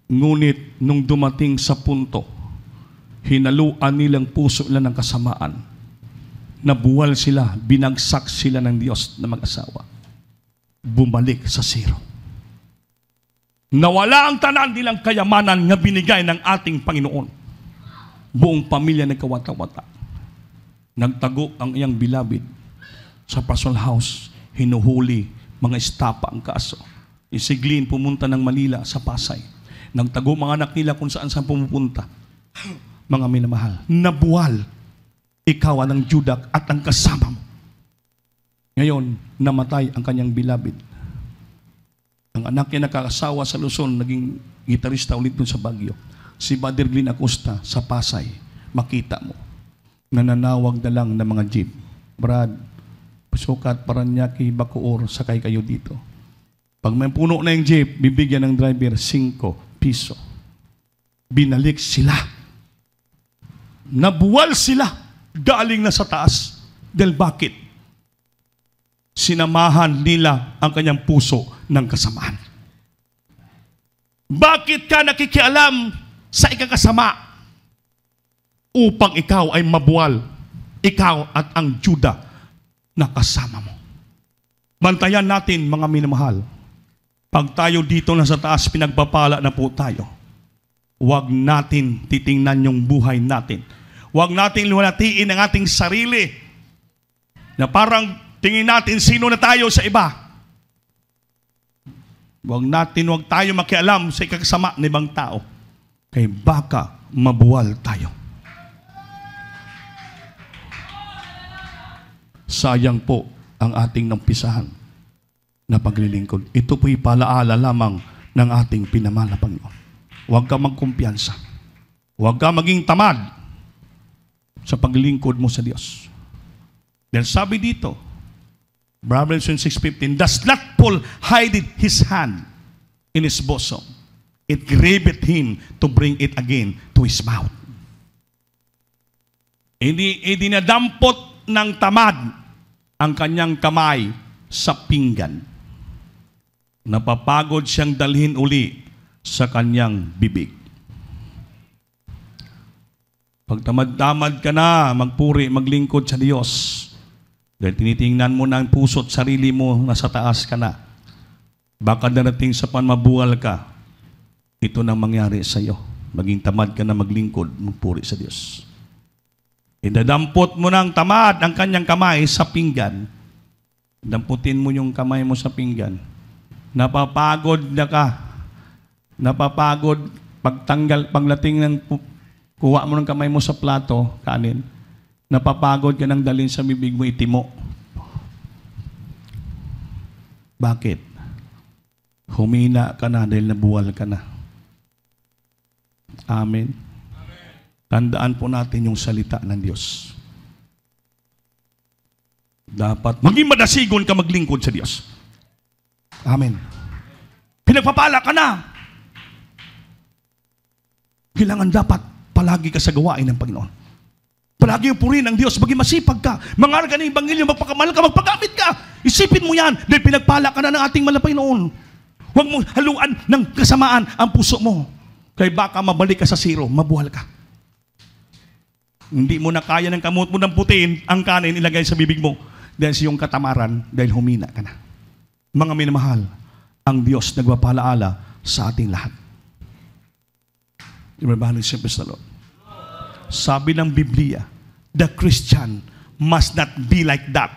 Speaker 1: Ngunit, nung dumating sa punto, hinaluan nilang puso nila ng kasamaan. Nabuwal sila, binagsak sila ng Diyos na mag-asawa. Bumalik sa zero. Nawala ang tanan nilang kayamanan na binigay ng ating Panginoon. Buong pamilya nagkawata-wata. Nagtago ang iyang beloved sa pastoral house. Hinuhuli, mga estapa ang kaso. Si Glenn pumunta ng Manila sa Pasay. Nagtago mga anak nila kung saan pumupunta. Mga minamahal, nabuwal ikaw ang Judah at ang kasama mo. Ngayon, namatay ang kanyang beloved. Ang anak niya nakakasawa sa Luzon, naging gitarista ulit dun sa Baguio. si Brother Glenn Acosta sa Pasay, makita mo, nananawag na lang ng mga jeep. Brad, Sukat, Paranaque, Bacoor, sakay kayo dito. Pag may puno na yung jeep, bibigyan ng driver 5 piso. Binalik sila. Nabuwal sila. Galing na sa taas. Dahil bakit? Sinamahan nila ang kanyang puso ng kasamaan. Bakit ka nakikialam sa ikakasama? Upang ikaw ay mabuwal. Ikaw at ang Juda na kasama mo. Bantayan natin, mga minamahal. Pag tayo dito na sa taas, pinagpapala na po tayo. Huwag natin titingnan yung buhay natin. Huwag natin luwalatiin ang ating sarili na parang tingin natin sino na tayo sa iba. Huwag tayo makialam sa ikakasama ng ibang tao. Kaya baka mabuwal tayo. Sayang po ang ating nampisahan na paglilingkod. Ito po'y palaala lamang ng ating pinamahal na Panginoon. Huwag ka magkumpiyansa. Huwag ka maging tamad sa paglilingkod mo sa Diyos. Dahil sabi dito, Revelation 6:15, does not Paul hide his hand in his bosom. It grieved him to bring it again to his mouth. Idinadampot ng tamad ang kanyang kamay sa pinggan. Napapagod siyang dalhin uli sa kanyang bibig. Pag tamad-tamad ka na, magpuri, maglingkod sa Diyos, dahil tinitingnan mo na ang puso at sarili mo, nasa taas ka na, baka darating sa panmabuwal ka, ito nang mangyari sa iyo. Maging tamad ka na maglingkod, magpuri sa Diyos. Idadampot mo ng tamad ang kanyang kamay sa pinggan. Damputin mo yung kamay mo sa pinggan. Napapagod na ka. Napapagod paglating ng kuha mo ng kamay mo sa plato, kanin. Napapagod ka nang dalhin sa bibig mo, itimo. Bakit? Humina ka na dahil nabuwal ka na. Amen. Tandaan po natin yung salita ng Diyos. Dapat maging madasigon ka maglingkod sa Diyos. Amen. Pinagpapala ka na. Kailangan dapat palagi ka sa gawain ng Panginoon. Palagi yung purihin ng Diyos. Maging masipag ka. Mangaral ka ng Ebanghelyo. Magpakamahal ka. Magpagamit ka. Isipin mo yan. Dahil pinagpala ka na ng ating Panginoon. Huwag mo haluan ng kasamaan ang puso mo. Kaya baka mabalik ka sa zero. Mabuhal ka. Hindi mo na kaya ng kamot mo ng putiin ang kanin ilagay sa bibig mo dahil sa iyong katamaran dahil humina ka na. Mga minamahal, ang Diyos nagpapalaala sa ating lahat. Sabi ng Biblia, the Christian must not be like that.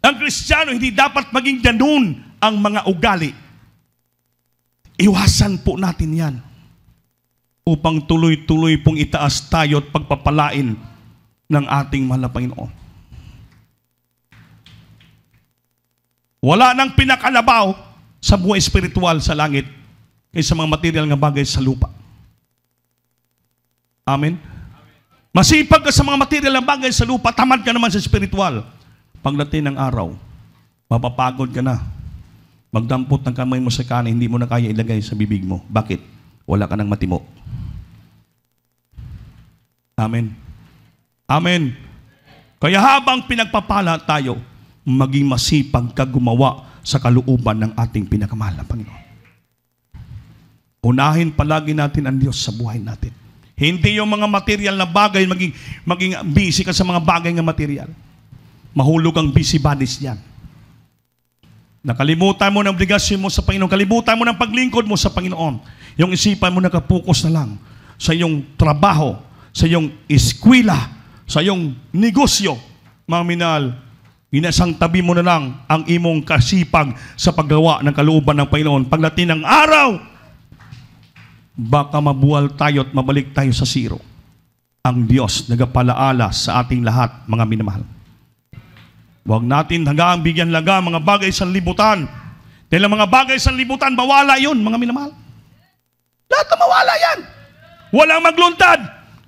Speaker 1: Ang Kristiyano hindi dapat maging ganun ang mga ugali. Iwasan po natin yan upang tuloy-tuloy pong itaas tayo at pagpapalain ng ating mahal na Panginoon. Wala nang pinakalabaw sa buhay espiritual sa langit kaysa mga material nga bagay sa lupa. Amen? Masipag ka sa mga material na bagay sa lupa, tamad ka naman sa espiritual. Pagdating ng araw, mapapagod ka na. Magdampot ng kamay mo sa kanin, hindi mo na kaya ilagay sa bibig mo. Bakit? Wala ka nang matimo. Amen. Amen. Kaya habang pinagpapala tayo, maging masipag ka gumawa sa kalooban ng ating pinakamahal na Panginoon. Unahin palagi natin ang Diyos sa buhay natin. Hindi yung mga material na bagay, maging busy ka sa mga bagay na material. Mahulog ang busybodies yan. Nakalimutan mo ng obligasyon mo sa Panginoon. Kalimutan mo ng paglingkod mo sa Panginoon. Yung isipan mo nakapokus na lang sa iyong trabaho, sa iyong eskwela, sa iyong negosyo. Mga minal, inasang tabi mo na lang ang imong kasipag sa paggawa ng kalooban ng Panginoon. Pagdating ng araw, baka mabuwal tayo at mabalik tayo sa zero. Ang Diyos nagapalaala sa ating lahat, mga minamahal. Huwag natin hanggang bigyan laga mga bagay sa libutan. Dahil ang mga bagay sa libutan, bawala yun, mga minamahal. Lahat na mawala yan. Walang magluntad.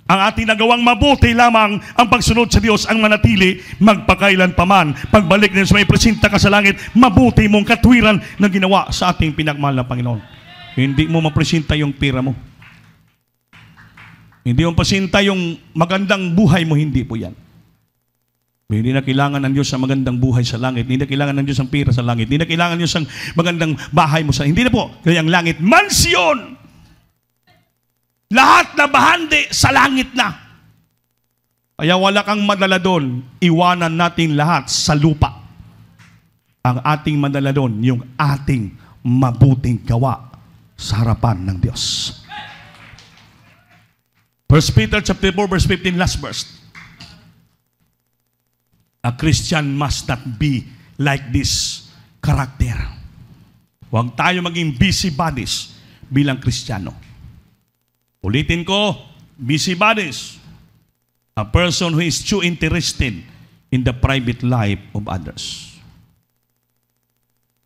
Speaker 1: Ang ating nagawang mabuti lamang ang pagsunod sa Diyos ang manatili magpakailan paman. Pagbalik din sa may presinta ka sa langit, mabuti mong katwiran na ginawa sa ating pinagmahal na Panginoon. Hindi mo mapresinta yung pera mo. Hindi mo pasinta yung magandang buhay mo, hindi po yan. Hindi na kailangan ng Diyos ang magandang buhay sa langit. Hindi na kailangan ng Diyos ang pera sa langit. Hindi na kailangan ng Diyos ang magandang bahay mo sa... Hindi na po. Kaya ang langit, mansyon! Lahat na bahandi sa langit na. Kaya wala kang madala doon. Iwanan natin lahat sa lupa. Ang ating madala doon, yung ating mabuting gawa sa harapan ng Diyos. 1 Peter chapter 4, verse 15, last verse. A Christian must not be like this character. Huwag tayo maging busybodies bilang Kristiyano. Ulitin ko, busybodies. A person who is too interested in the private life of others.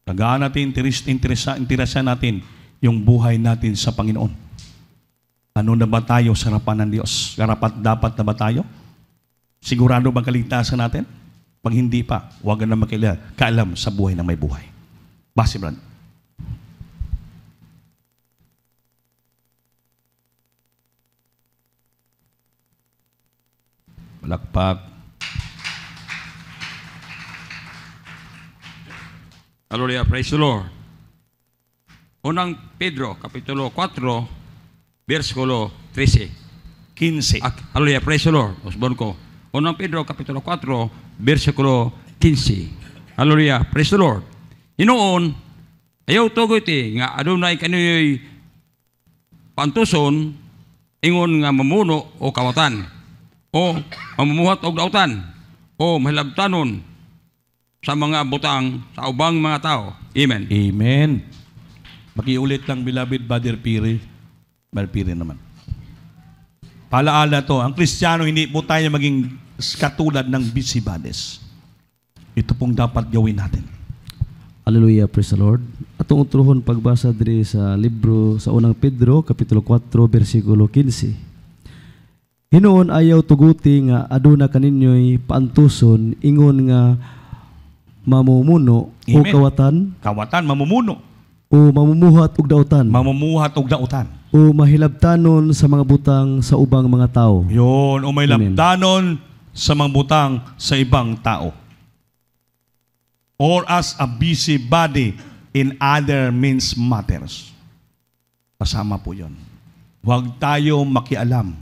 Speaker 1: Tagaan natin, interesan natin yung buhay natin sa Panginoon. Ano na ba tayo sa harapan ng Diyos? Dapat na ba tayo? Sigurado bang kaligtasan natin? Pag hindi pa, huwag na makaalam sa buhay na may buhay. Base, brad. Palakpak.
Speaker 3: Hallelujah, praise the Lord. Unang Pedro, Kapitulo 4, versikulo 13.
Speaker 1: 15.
Speaker 3: Hallelujah, praise the Lord. Usbon ko. Unang Pedro, Kapitulo 4, versikulo 15. Hallelujah, praise the Lord. Hinoon, ayaw tugoy ti, nga adunay kaniyoy pantuson, ingon nga mamuno o kawatan, o mamumuhat og dautan, o mahilabtanon sa mga butang sa ubang mga tao. Amen.
Speaker 1: Amen. Makiulit lang, beloved Brother Piri. Brother Piri naman. Paalaala to, ang Kristiyano hindi po tayo maging katulad ng busybodies. Ito pong dapat gawin natin.
Speaker 2: Hallelujah, praise the Lord. Atong utruhon pagbasa diri sa libro sa unang Pedro, Kapitulo 4, versikulo 15. Hinoon ayaw tuguti nga aduna kaninyo'y paantuson ingon nga mamumuno o
Speaker 1: Amen.
Speaker 2: kawatan
Speaker 1: Kawatan, mamumuno.
Speaker 2: o mamumuhat og dautan
Speaker 1: Mamumuhat og dautan.
Speaker 2: o mahilabtanon sa mga butang sa ubang mga tao.
Speaker 1: Yun, o may
Speaker 2: Amen.
Speaker 1: labdanon sa mga butang sa ibang tao. Or as a busybody in other men's matters. Kasama po yun. Huwag tayo makialam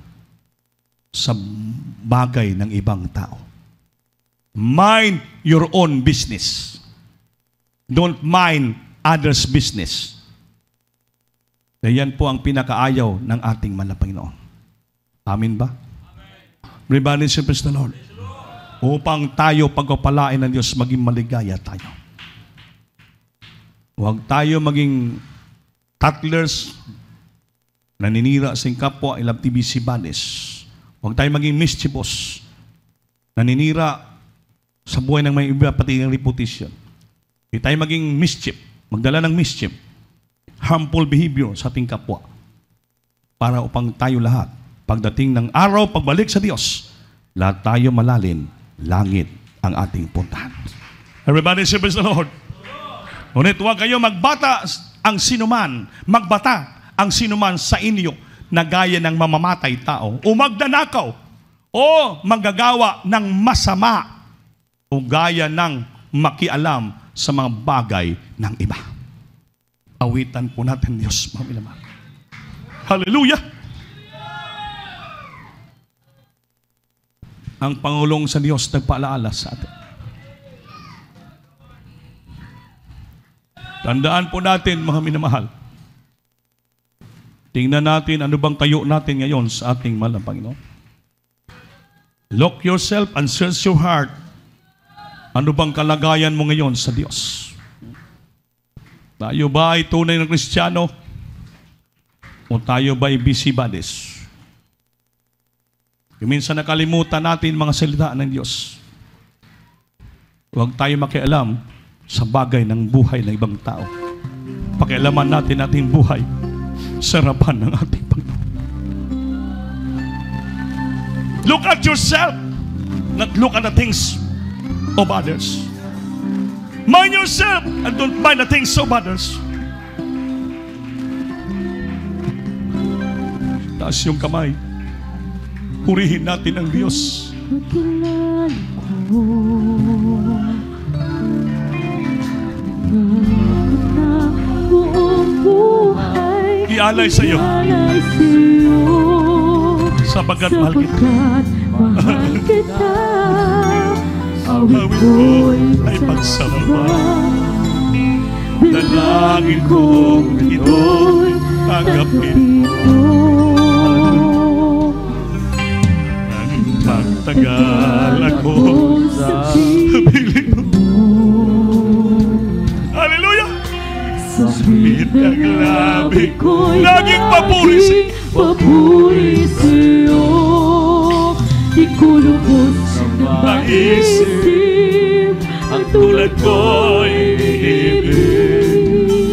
Speaker 1: sa bagay ng ibang tao. Mind your own business. Don't mind others' business. Yan po ang pinakaayaw ng ating mahal na Panginoon. Amin ba? Everybody say praise the Lord. Upang tayo pagpapalain ng Diyos, maging maligaya tayo. Huwag tayo maging tattlers, naninira sa kapwa, ilang busybodies. Huwag tayo maging mischievous, naninira sa buhay ng may iba, pati ng reputation. Hindi tayo maging mischief, magdala ng mischief, harmful behavior sa ating kapwa. Para upang tayo lahat, pagdating ng araw, pagbalik sa Diyos, lahat tayo malalin, langit ang ating puntahan. Everybody say praise the Lord. Ngunit huwag kayo magbata ang sinuman sa inyo na gaya ng mamamatay tao o magdanakaw o manggagawa ng masama o gaya ng makialam sa mga bagay ng iba. Awitan po natin Diyos, mga minamahal. Hallelujah! Ang Pangulong sa Diyos nagpaalaala sa atin. Tandaan po natin, mga minamahal. Tingnan natin ano bang tayo natin ngayon sa ating mahal na Panginoon. Look yourself and search your heart. Ano bang kalagayan mo ngayon sa Diyos? Tayo ba ay tunay na Kristiyano? O tayo ba ay busybodies? Yung minsan nakalimutan natin mga salita ng Diyos. Huwag tayo makialam sa bagay ng buhay ng ibang tao. Pakialaman natin ating buhay sa harapan ng ating Panginoon. Look at yourself, not look at the things of others. Mind yourself and don't mind the things of others. Taas yung kamay. Purihin natin ang Diyos.
Speaker 4: Magkilala ko na buong buhay
Speaker 1: Ialay sa iyo.
Speaker 4: ialay sa'yo.
Speaker 1: Sapagat mahal kita.
Speaker 4: Mahal kita.
Speaker 1: Awit ko ay pagsamba. Dalangin kong ito'y tanggapin. Ang magtagal ako sa piling mo. Hallelujah! Sumit ang labi ko, laging papuri
Speaker 4: sa'yo. Ikulubos na maisip ang tulad ko'y ibig.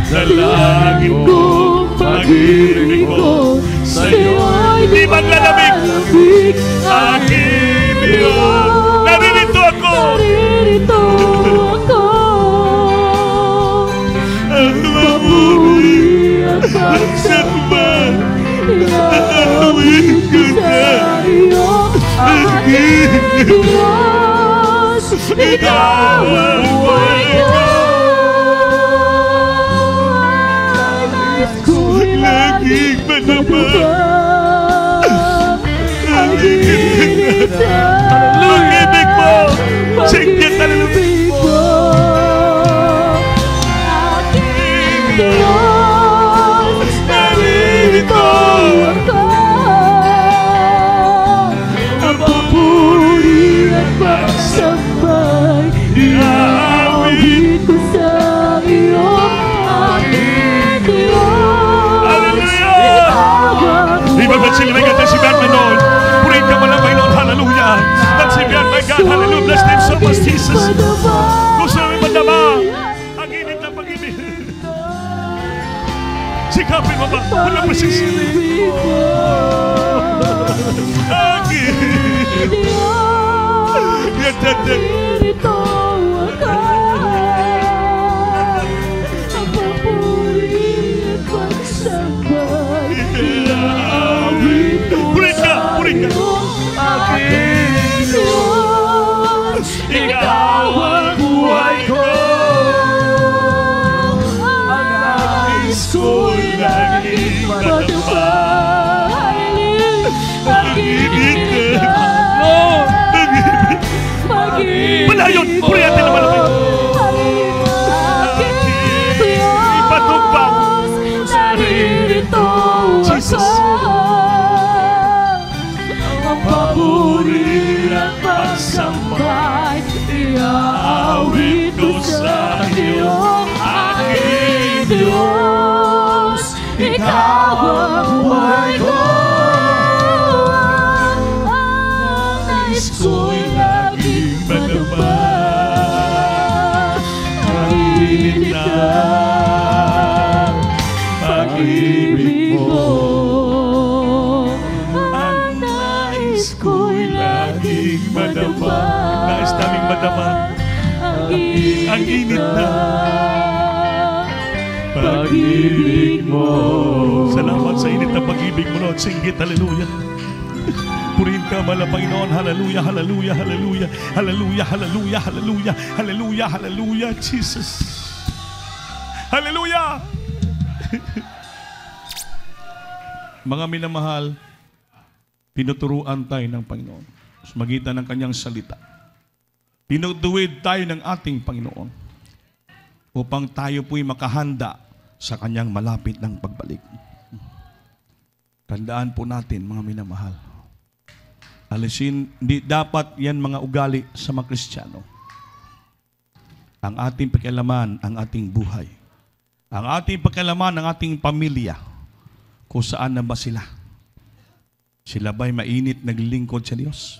Speaker 1: Dalangin kong pag-ibig ko sa'yo'y di maglalamig. Aking Diyos, naririto ako. Ang papuri at pagsamba, iawin ko sa iyo. Aking Diyos, ikaw ang buhay ko. Nais ko'y laging manaba. Ang ibig mo, singgit na lulubig mo. Aking Diyos, naririto ako. Ang papuri at pagsambay, iawit ko sa iyo. Aking Diyos, ikaw ang Viva el Chile, venga, te sirve Panginoon. Purihin ka mo lang, Panginoon. Hallelujah. Magsibihan, my God. Hallelujah. Bless name so much, Jesus. Gusto namin madama ang init ng pag-ibig. Sikapin mo ba? Walang masisi. Aking Yatatak.
Speaker 4: Narito ako. Ang papuri at pagsambay, iawit ko
Speaker 1: Purihin ka, purihin ka.
Speaker 4: Aking Diyos,
Speaker 1: Ikaw ang buhay ko.
Speaker 4: ang nais ko'y
Speaker 1: laging
Speaker 4: matupad. Pag-ibig ka. Pag-ibig
Speaker 1: Palayon, purihin natin naman naman. Ipatugpang.
Speaker 4: Naririto
Speaker 1: Jesus.
Speaker 4: ako. Ang papuri at pagsambay, iawit ko sa iyo. Aking Diyos, ikaw ang buhay ko. Ang nais ko'y laging madama. Ang init ng pag-ibig mo. Ang nais ko'y laging madama.
Speaker 1: Nais naming madama ang init na
Speaker 4: pag-ibig mo.
Speaker 1: Salamat sa init na pag-ibig mo, Lord. Singgit, hallelujah. Purihin ka, mahal na Panginoon. Hallelujah, hallelujah, hallelujah. Hallelujah, hallelujah, hallelujah. Hallelujah, hallelujah, Jesus. Hallelujah! Mga minamahal, pinuturuan tayo ng Panginoon sa magitan ng kanyang salita. Pinutuwid tayo ng ating Panginoon upang tayo po'y makahanda sa kanyang malapit ng pagbalik. Tandaan po natin, mga minamahal, alisin, hindi dapat yan mga ugali sa mga Kristiyano. Ang ating pakialaman, ang ating buhay. Ang ating pakialaman, ang ating pamilya. Kung saan na ba sila? Sila ba'y mainit naglilingkod sa Diyos?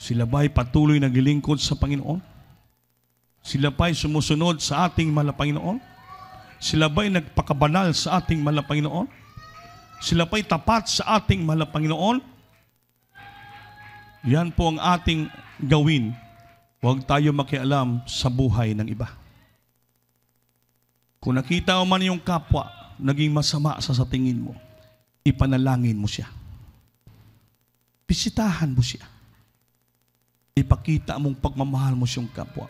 Speaker 1: Sila ba'y patuloy naglilingkod sa Panginoon? Sila ba'y sumusunod sa ating mahal na Panginoon? Sila ba'y nagpakabanal sa ating mahal na Panginoon? Sila ba'y tapat sa ating mahal na Panginoon? Yan po ang ating gawin. Huwag tayo makialam sa buhay ng iba. Kung nakita mo man yung kapwa, naging masama sa tingin mo, ipanalangin mo siya. Bisitahan mo siya. Ipakita mong pagmamahal mo siyang kapwa.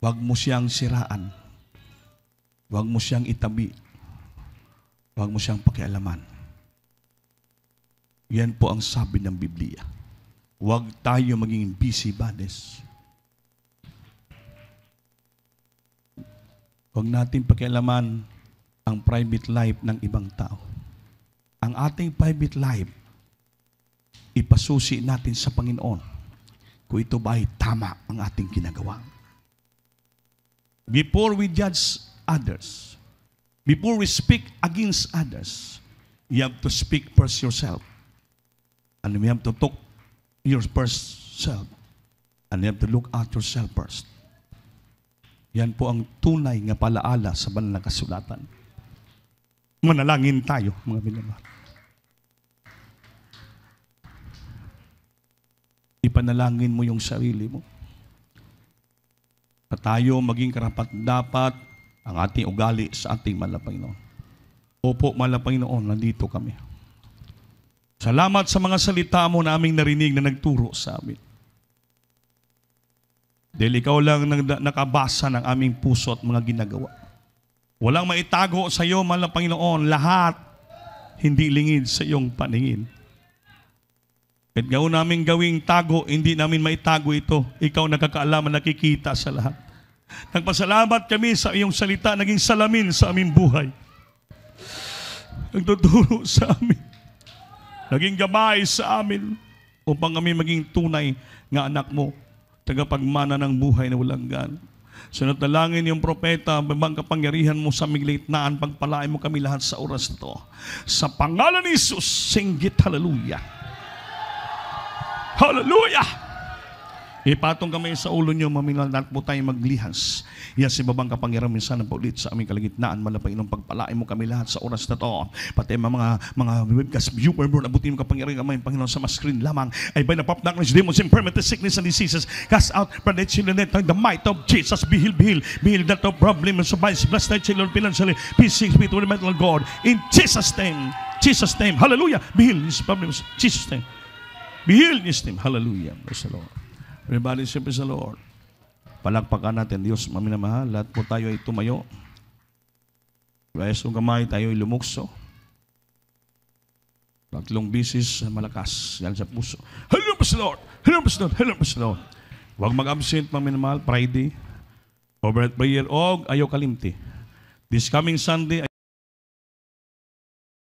Speaker 1: Huwag mo siyang siraan. Huwag mo siyang itabi. Huwag mo siyang pakialaman. Yan po ang sabi ng Biblia. Huwag tayo maging busybodies. Huwag natin pakialaman ang private life ng ibang tao. Ang ating private life, ipasusi natin sa Panginoon kung ito ba ay tama ang ating ginagawa. Before we judge others, before we speak against others, you have to speak first yourself. And we have to talk your first self. And you have to look at yourself first. Yan po ang tunay nga palaala sa banal na kasulatan. Manalangin tayo, mga minamahal. Ipanalangin mo yung sarili mo. At tayo maging karapat-dapat ang ating ugali sa ating mahal na Panginoon. Opo, mahal na Panginoon, nandito kami. Salamat sa mga salita mo na aming narinig na nagturo sa amin. Dahil ikaw lang nakabasa ng aming puso at mga ginagawa. Walang maitago sa iyo, mahal na Panginoon, lahat hindi lingid sa iyong paningin. At gawin namin gawing tago, hindi namin maitago ito. Ikaw nakakaalam, nakikita sa lahat. Nagpasalamat kami sa iyong salita, naging salamin sa aming buhay. Nagtuturo sa amin. Naging gabay sa amin upang kami maging tunay nga anak mo, tagapagmana ng buhay na walang gan. Sunod na langin yung propeta, babang kapangyarihan mo sa aming litnaan, pagpalain mo kami lahat sa oras na to. Sa pangalan ni Jesus, singgit hallelujah. Hallelujah! Ipatong kamay sa ulo niyo, mamingal na po tayo maglihas. Yan si babang kapangyarihan minsan na paulit sa aming kalagitnaan. Malapay ng pagpalain mo kami lahat sa oras na to. Pati mga webcast viewer mo, abutin mo kapangyarihan kamay, Panginoon, sa screen lamang. I bind the pop darkness, demons, infirmity, sickness, and diseases. Cast out from the children, the might of Jesus. Be healed, be healed. Be healed that of problem and survive. Bless thy children financially. Peace, spiritual, mental, God. In Jesus' name. Jesus' name. Hallelujah. Be healed these problems. Jesus' name. Be healed in His name. Hallelujah. Praise the Lord. Everybody say praise the Lord. Palakpakan natin, Diyos, maminamahal. Lahat po tayo ay tumayo. Guys, kung kamay tayo ay lumukso. Tatlong bisis malakas. Yan sa puso. Hello, praise the Lord. Hello, praise the Lord. Hello, praise the Lord. Huwag mag-absent, maminamahal. Friday. Overnight prayer. O ayaw kalimti. This coming Sunday,